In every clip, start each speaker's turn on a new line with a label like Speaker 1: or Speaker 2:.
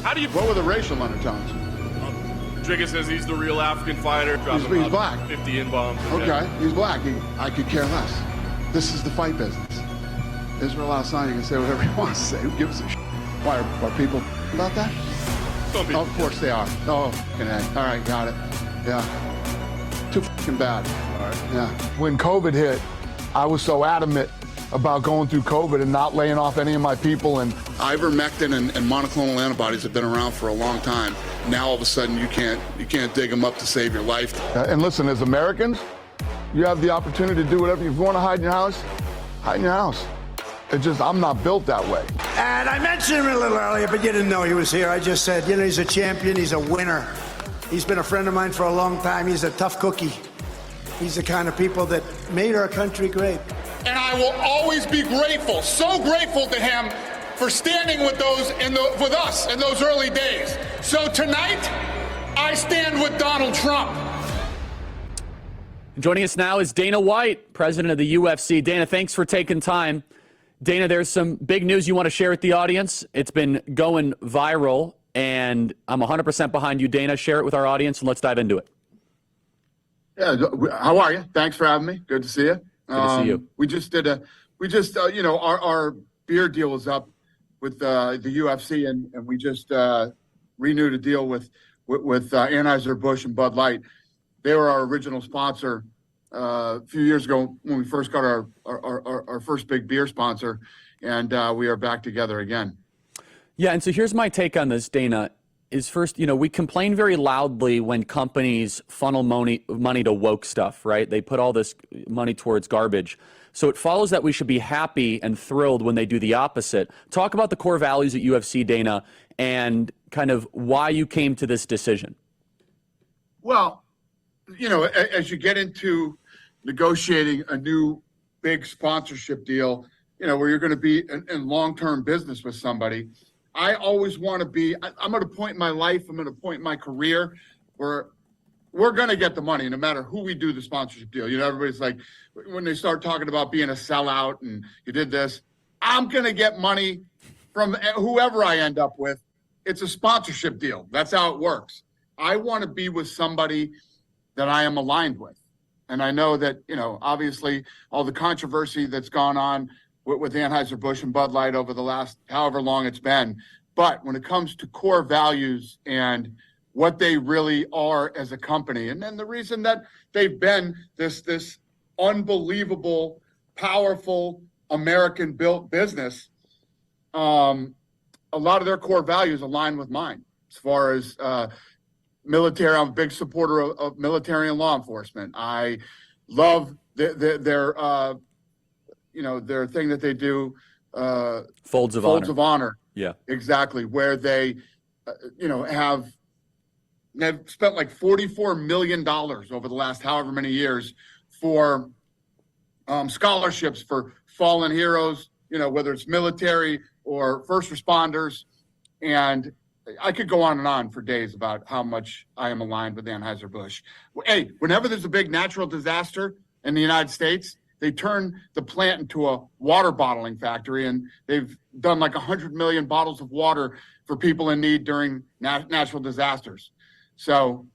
Speaker 1: How do you...
Speaker 2: What were the racial undertones?
Speaker 1: Trigger says he's the real African fighter.
Speaker 2: He's black.
Speaker 1: 50 in-bombs.
Speaker 2: Okay, he's black. I could care less. This is the fight business. Israel Adesanya can say whatever he wants to say. Who gives a shit? Why are people about that?
Speaker 1: Some people.
Speaker 2: Oh, of course they are. Oh, all right, got it. Yeah. Too fucking bad.
Speaker 1: All right.
Speaker 2: Yeah.
Speaker 3: When COVID hit, I was so adamant about going through COVID and not laying off any of my people. And
Speaker 2: ivermectin and monoclonal antibodies have been around for a long time. Now all of a sudden you can't dig them up to save your life.
Speaker 3: and listen, as Americans, you have the opportunity to do whatever. If you want to hide in your house, hide in your house. It's just, I'm not built that way.
Speaker 4: And I mentioned him a little earlier, but you didn't know he was here. I just said, he's a champion, he's a winner. He's been a friend of mine for a long time. He's a tough cookie. He's the kind of people that made our country great.
Speaker 5: And I will always be grateful, so grateful to him for standing with with us in those early days. So tonight, I stand with Donald Trump.
Speaker 6: Joining us now is Dana White, president of the UFC. Dana, thanks for taking time. Dana, there's some big news you want to share with the audience. It's been going viral, and I'm 100% behind you, Dana. Share it with our audience, and let's dive into it.
Speaker 2: Yeah, how are you? Thanks for having me. Good to see you.
Speaker 6: Good to see you.
Speaker 2: We just our beer deal is up with the UFC, and we just renewed a deal with Anheiser Bush and Bud Light. They were our original sponsor a few years ago when we first got our first big beer sponsor, and we are back together again.
Speaker 6: Yeah, and so here's my take on this, Dana. Is first, we complain very loudly when companies funnel money to woke stuff, right? They put all this money towards garbage. So it follows that we should be happy and thrilled when they do the opposite. Talk about the core values at UFC, Dana, and kind of why you came to this decision.
Speaker 2: Well, as you get into negotiating a new big sponsorship deal, where you're going to be in long-term business with somebody, I always want to be, I'm at a point in my life, I'm at a point in my career where we're going to get the money no matter who we do the sponsorship deal. Everybody's like, when they start talking about being a sellout and you did this, I'm going to get money from whoever I end up with. It's a sponsorship deal. That's how it works. I want to be with somebody that I am aligned with. And I know that, obviously all the controversy that's gone on with Anheiser Bush and Bud Light over the last however long it's been. But when it comes to core values and what they really are as a company, and then the reason that they've been this unbelievable, powerful American-built business, a lot of their core values align with mine. As far as military, I'm a big supporter of military and law enforcement. I love their thing that they do,
Speaker 6: Folds of
Speaker 2: honor.
Speaker 6: Yeah,
Speaker 2: exactly. Where they, have spent like $44 million over the last however many years for scholarships for fallen heroes, whether it's military or first responders. And I could go on for days about how much I am aligned with Anheuser Busch. Hey, whenever there's a big natural disaster in the United States, they turn the plant into a water bottling factory, and they've done like 100 million bottles of water for people in need during natural disasters. So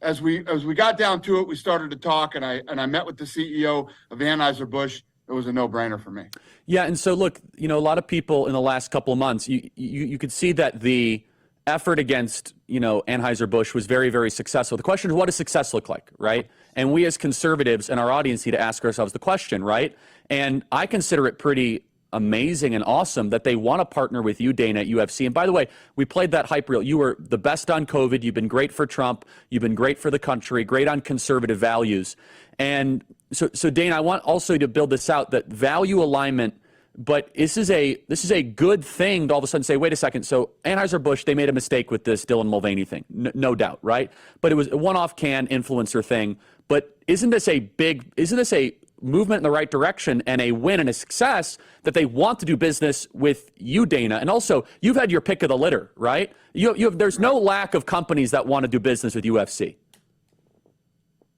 Speaker 2: as we got down to it, we started to talk, and I met with the CEO of Anheuser Busch. It was a no-brainer for me.
Speaker 6: Yeah, and so look, a lot of people in the last couple of months, you could see that the effort against, Anheuser Busch was very, very successful. The question is, what does success look like, right? And we as conservatives and our audience need to ask ourselves the question, right? And I consider it pretty amazing and awesome that they want to partner with you, Dana, at UFC. And by the way, we played that hype reel. You were the best on COVID. You've been great for Trump. You've been great for the country, great on conservative values. And so Dana, I want also to build this out, that value alignment. But this is a good thing to all of a sudden say, wait a second, so Anheuser-Busch, they made a mistake with this Dylan Mulvaney thing, no doubt, right? But it was a one-off can influencer thing. But isn't this a movement in the right direction and a win and a success that they want to do business with you, Dana? And also, you've had your pick of the litter, right? There's no lack of companies that want to do business with UFC.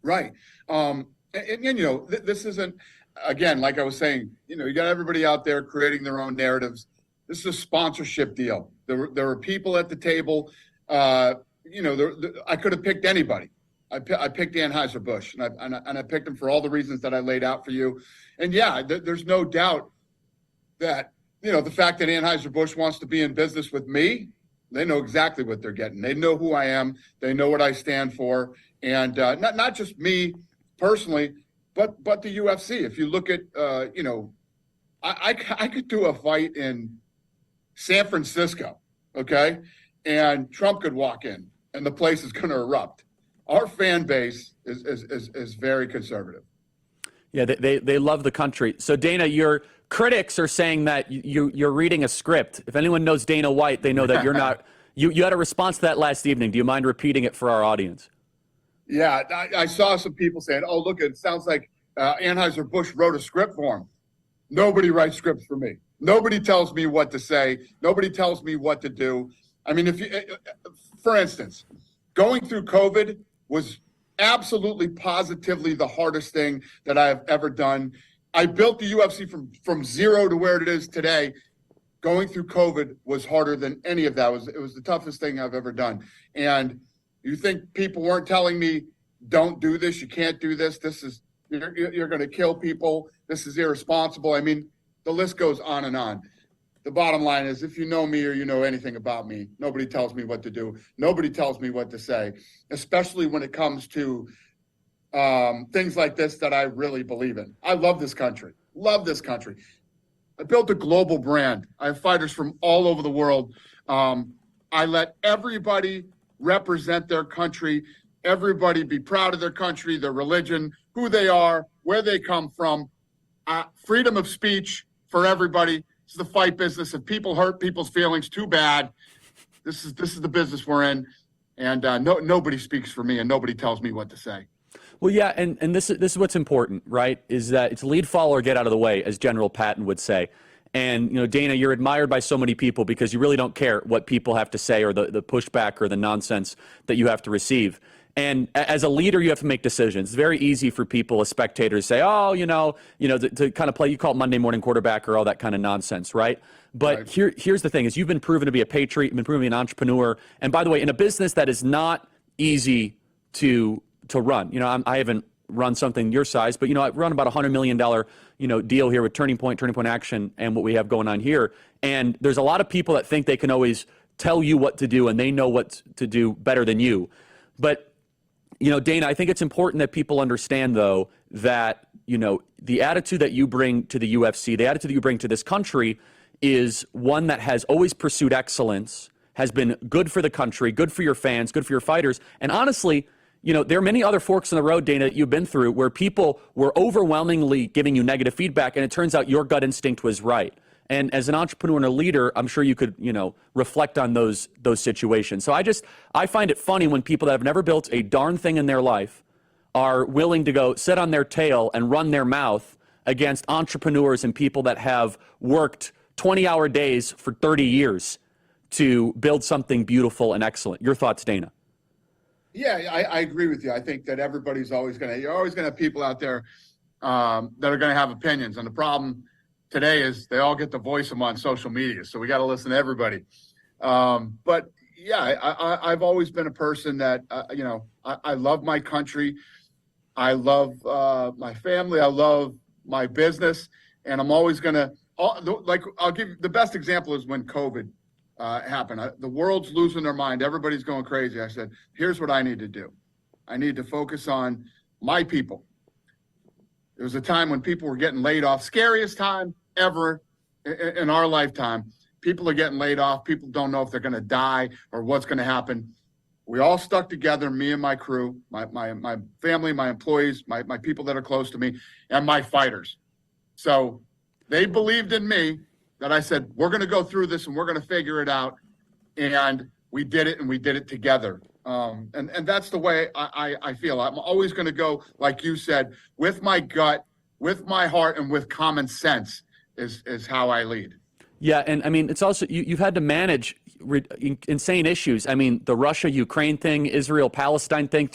Speaker 2: Right. This isn't, again, like I was saying, you got everybody out there creating their own narratives. This is a sponsorship deal. There were people at the table. I could have picked anybody. I picked Anheiser Bush, and I picked him for all the reasons that I laid out for you. And yeah, there's no doubt that the fact that Anheiser Bush wants to be in business with me, they know exactly what they're getting. They know who I am. They know what I stand for, and not just me personally, but the UFC. If you look at I could do a fight in San Francisco, okay, and Trump could walk in, and the place is going to erupt. Our fan base is very conservative.
Speaker 6: Yeah, they love the country. So Dana, your critics are saying that you're reading a script. If anyone knows Dana White, they know that you're not. You had a response to that last evening. Do you mind repeating it for our audience?
Speaker 2: Yeah, I saw some people saying, "Oh, look, it sounds like Anheuser Busch wrote a script for him." Nobody writes scripts for me. Nobody tells me what to say. Nobody tells me what to do. I mean, for instance, going through COVID was absolutely positively the hardest thing that I have ever done. I built the UFC from zero to where it is today. Going through COVID was harder than any of that. It was the toughest thing I've ever done. And you think people weren't telling me, don't do this, you can't do this, you're going to kill people, this is irresponsible. I mean, the list goes on and on. The bottom line is, if you know me or you know anything about me, nobody tells me what to do. Nobody tells me what to say, especially when it comes to things like this that I really believe in. I love this country. Love this country. I built a global brand. I have fighters from all over the world. I let everybody represent their country, everybody be proud of their country, their religion, who they are, where they come from. Freedom of speech for everybody. This is the fight business. If people hurt people's feelings, too bad. This is the business we're in, and nobody speaks for me, and nobody tells me what to say.
Speaker 6: Well, yeah, and this is what's important, right? Is that it's lead, follow, or get out of the way, as General Patton would say. And Dana, you're admired by so many people because you really don't care what people have to say or the pushback or the nonsense that you have to receive. And as a leader, you have to make decisions. It's very easy for people as spectators to say, oh, to kind of play, you call it Monday morning quarterback or all that kind of nonsense, right? But right. Here's the thing, is you've been proven to be a patriot, you've been proven to be an entrepreneur. And by the way, in a business that is not easy to run, I haven't run something your size, but, I run about $100 million, deal here with Turning Point Action and what we have going on here. And there's a lot of people that think they can always tell you what to do and they know what to do better than you. But Dana, I think it's important that people understand, though, that, the attitude that you bring to the UFC, the attitude that you bring to this country is one that has always pursued excellence, has been good for the country, good for your fans, good for your fighters. And honestly, there are many other forks in the road, Dana, that you've been through where people were overwhelmingly giving you negative feedback, and it turns out your gut instinct was right. And as an entrepreneur and a leader, I'm sure you could, reflect on those situations. So I find it funny when people that have never built a darn thing in their life are willing to go sit on their tail and run their mouth against entrepreneurs and people that have worked 20-hour days for 30 years to build something beautiful and excellent. Your thoughts, Dana?
Speaker 2: Yeah, I agree with you. I think that you're always going to have people out there that are going to have opinions. And the problem today is they all get to voice them on social media. So we got to listen to everybody. But yeah, I've always been a person that, I love my country. I love my family. I love my business. And I'm always going to, I'll give you the best example is when COVID happened. The world's losing their mind. Everybody's going crazy. I said, here's what I need to do. I need to focus on my people. There was a time when people were getting laid off, scariest time ever in our lifetime. People are getting laid off. People don't know if they're going to die or what's going to happen. We all stuck together, me and my crew, my family, my employees, my people that are close to me, and my fighters. So they believed in me that I said, we're going to go through this and we're going to figure it out. And we did it, and we did it together. And that's the way I feel. I'm always going to go, like you said, with my gut, with my heart, and with common sense is how I lead.
Speaker 6: Yeah, and I mean, it's also, you've had to manage insane issues. I mean, the Russia-Ukraine thing, Israel-Palestine thing,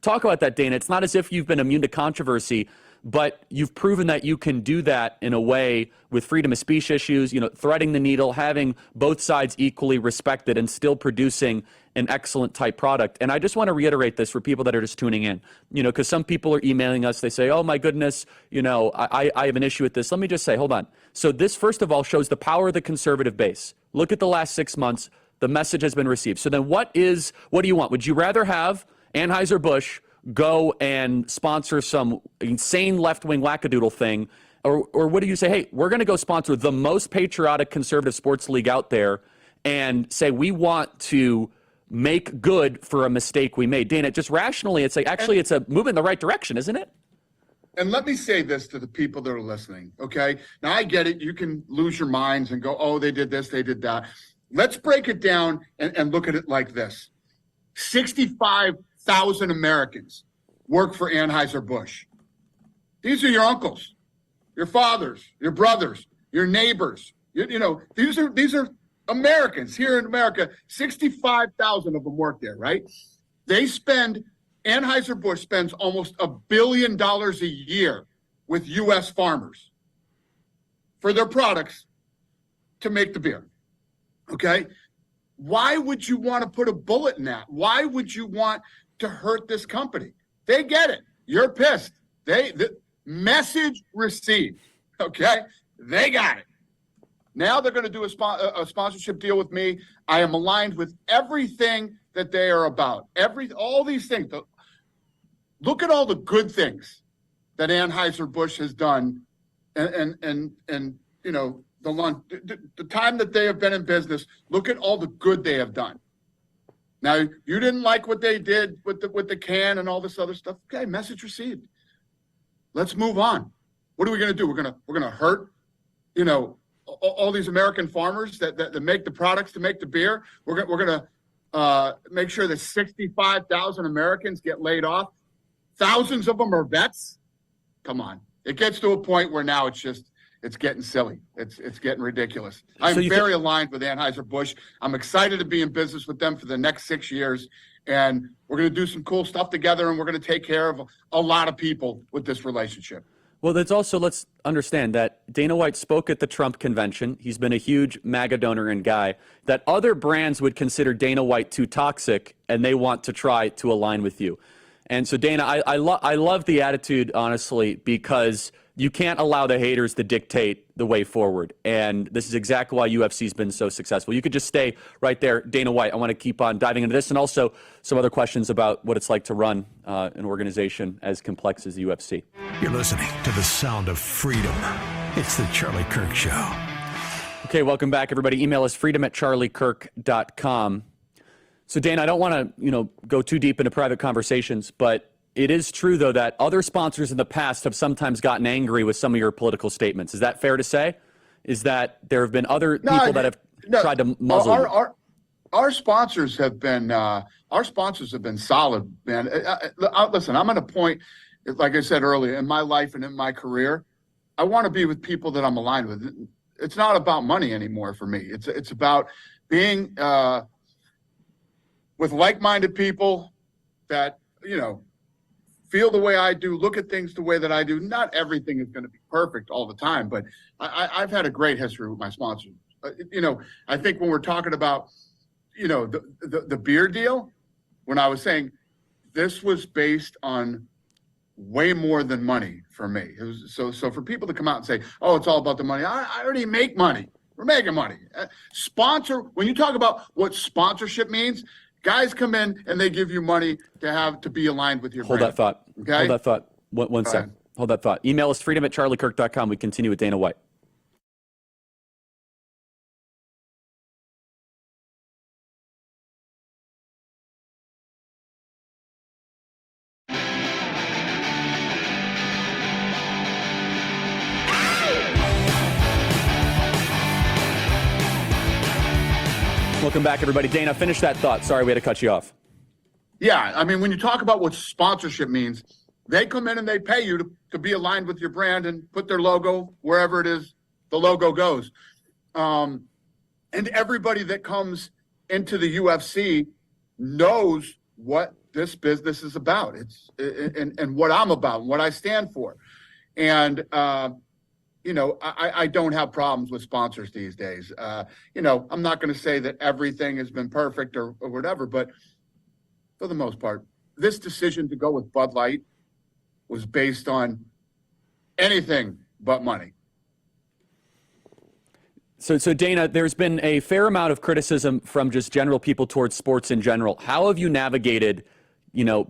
Speaker 6: talk about that, Dana. It's not as if you've been immune to controversy, but you've proven that you can do that in a way with freedom of speech issues, threading the needle, having both sides equally respected and still producing an excellent type product. And I just want to reiterate this for people that are just tuning in, because some people are emailing us. They say, oh my goodness, I have an issue with this. Let me just say, hold on. So this, first of all, shows the power of the conservative base. Look at the last 6 months. The message has been received. So then what do you want? Would you rather have Anheiser Bush go and sponsor some insane left-wing wackadoodle thing? Or what do you say, hey, we're going to go sponsor the most patriotic conservative sports league out there and say we want to make good for a mistake we made? Dana, just rationally, it's like, actually, it's a move in the right direction, isn't it?
Speaker 2: And let me say this to the people that are listening, okay? Now, I get it. You can lose your minds and go, oh, they did this, they did that. Let's break it down and look at it like this. 65,000 Americans work for Anheiser Bush. These are your uncles, your fathers, your brothers, your neighbors. These are Americans here in America. 65,000 of them work there, right? Anheuser Bush spends almost $1 billion a year with U.S. farmers for their products to make the beer. Okay? Why would you want to put a bullet in that? Why would you want to hurt this company? They get it. You're pissed. The message received. Okay? They got it. Now they're going to do a sponsorship deal with me. I am aligned with everything that they are about. All these things. Look at all the good things that Anheuser Busch has done, and the time that they have been in business. Look at all the good they have done. Now, you didn't like what they did with the can and all this other stuff. Okay, message received. Let's move on. What are we going to do? We're gonna hurt, all these American farmers that make the products to make the beer. We're gonna make sure that 65,000 Americans get laid off. Thousands of them are vets. Come on, it gets to a point where now it's getting silly. It's getting ridiculous. I'm very aligned with Anheuser Busch. I'm excited to be in business with them for the next 6 years, and we're going to do some cool stuff together, and we're going to take care of a lot of people with this relationship.
Speaker 6: Well, let's understand that Dana White spoke at the Trump convention. He's been a huge MAGA donor and guy that other brands would consider Dana White too toxic, and they want to try to align with you. And so, Dana, I love the attitude, honestly, because you can't allow the haters to dictate the way forward. And this is exactly why UFC's been so successful. You could just stay right there, Dana White. I want to keep on diving into this and also some other questions about what it's like to run an organization as complex as the UFC.
Speaker 7: You're listening to the sound of freedom. It's the Charlie Kirk Show.
Speaker 6: Okay, welcome back, everybody. Email us freedom@charliekirk.com. So, Dana, I don't want to, go too deep into private conversations, but it is true, though, that other sponsors in the past have sometimes gotten angry with some of your political statements. Is that fair to say? Is that there have been other people that have tried to muzzle you?
Speaker 2: Our sponsors have been solid, man. Listen, I'm at a point, like I said earlier, in my life and in my career, I want to be with people that I'm aligned with. It's not about money anymore for me. It's about being with like-minded people that, feel the way I do, look at things the way that I do. Not everything is going to be perfect all the time, but I've had a great history with my sponsors. I think when we're talking about, the beer deal, when I was saying this was based on way more than money for me. It was so for people to come out and say, oh, it's all about the money. I already make money. We're making money. When you talk about what sponsorship means, guys come in and they give you money to be aligned with your brand.
Speaker 6: Hold that thought.
Speaker 2: Okay?
Speaker 6: Hold that thought. One second. Hold that thought. Email us freedom@charliekirk.com. We continue with Dana White. Welcome back, everybody. Dana, finish that thought. Sorry, we had to cut you off.
Speaker 2: Yeah, I mean, when you talk about what sponsorship means, they come in and they pay you to be aligned with your brand and put their logo wherever it is the logo goes. And everybody that comes into the UFC knows what this business is about. And what I'm about, what I stand for. And, I don't have problems with sponsors these days. I'm not going to say that everything has been perfect or whatever, but for the most part, this decision to go with Bud Light was based on anything but money.
Speaker 6: So Dana, there's been a fair amount of criticism from just general people towards sports in general. How have you navigated,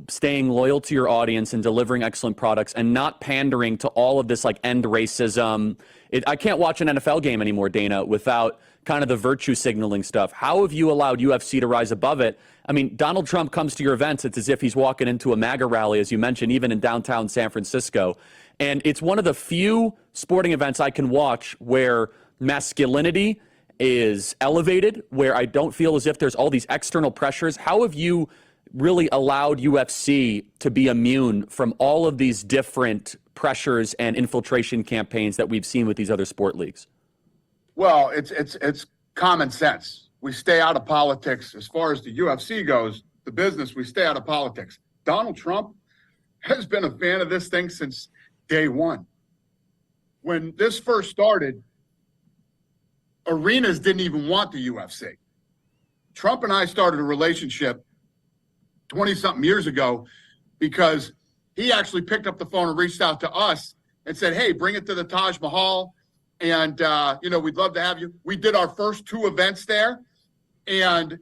Speaker 6: staying loyal to your audience and delivering excellent products and not pandering to all of this end racism? I can't watch an NFL game anymore, Dana, without kind of the virtue signaling stuff. How have you allowed UFC to rise above it? I mean, Donald Trump comes to your events. It's as if he's walking into a MAGA rally, as you mentioned, even in downtown San Francisco. And it's one of the few sporting events I can watch where masculinity is elevated, where I don't feel as if there's all these external pressures. How have you really allowed UFC to be immune from all of these different pressures and infiltration campaigns that we've seen with these other sport leagues?
Speaker 2: Well, it's common sense. We stay out of politics. As far as the UFC goes, the business, we stay out of politics. Donald Trump has been a fan of this thing since day one. When this first started, arenas didn't even want the UFC. Trump and I started a relationship 20-something years ago because he actually picked up the phone and reached out to us and said, hey, bring it to the Taj Mahal. And, we'd love to have you. We did our first 2 events there. And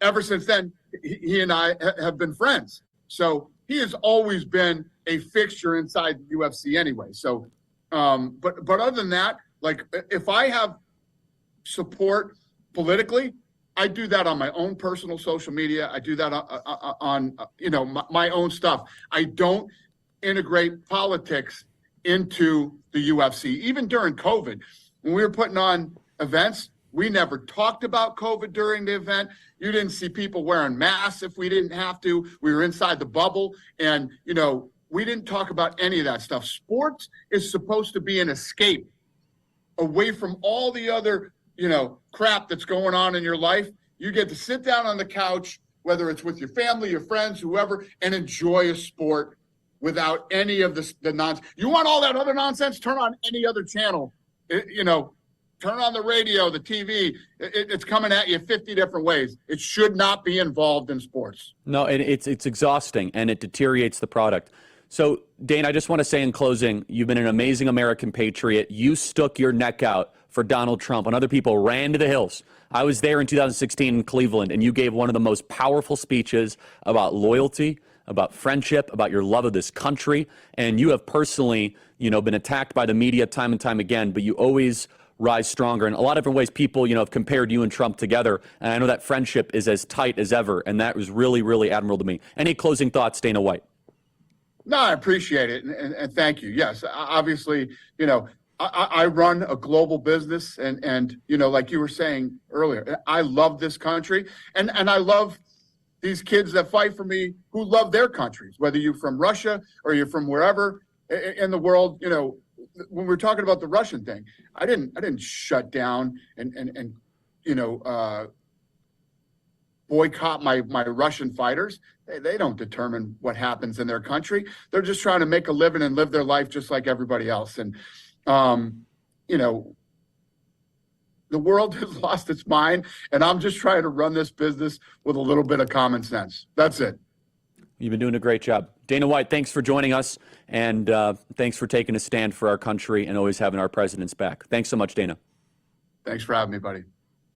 Speaker 2: ever since then, he and I have been friends. So he has always been a fixture inside the UFC anyway. So, but other than that, if I have support politically, I do that on my own personal social media. I do that on my own stuff. I don't integrate politics into the UFC. Even during COVID, when we were putting on events, we never talked about COVID during the event. You didn't see people wearing masks if we didn't have to. We were inside the bubble, and we didn't talk about any of that stuff. Sports is supposed to be an escape away from all the other crap that's going on in your life. You get to sit down on the couch, whether it's with your family, your friends, whoever, and enjoy a sport without any of the nonsense. You want all that other nonsense? Turn on any other channel. Turn on the radio, the TV. It's coming at you 50 different ways. It should not be involved in sports.
Speaker 6: No, it's exhausting, and it deteriorates the product. So, Dane, I just want to say in closing, you've been an amazing American patriot. You stuck your neck out for Donald Trump, and other people ran to the hills. I was there in 2016 in Cleveland, and you gave one of the most powerful speeches about loyalty, about friendship, about your love of this country. And you have personally, been attacked by the media time and time again, but you always rise stronger. In a lot of different ways, people, have compared you and Trump together. And I know that friendship is as tight as ever. And that was really, really admirable to me. Any closing thoughts, Dana White?
Speaker 2: No, I appreciate it. And thank you. Yes, obviously, I run a global business and like you were saying earlier, I love this country and I love these kids that fight for me who love their countries, whether you're from Russia or you're from wherever in the world. When we're talking about the Russian thing, I didn't shut down and boycott my Russian fighters. They don't determine what happens in their country. They're just trying to make a living and live their life just like everybody else. And the world has lost its mind, and I'm just trying to run this business with a little bit of common sense. That's it.
Speaker 6: You've been doing a great job. Dana White, thanks for joining us, and thanks for taking a stand for our country and always having our president's back. Thanks so much, Dana.
Speaker 2: Thanks for having me, buddy.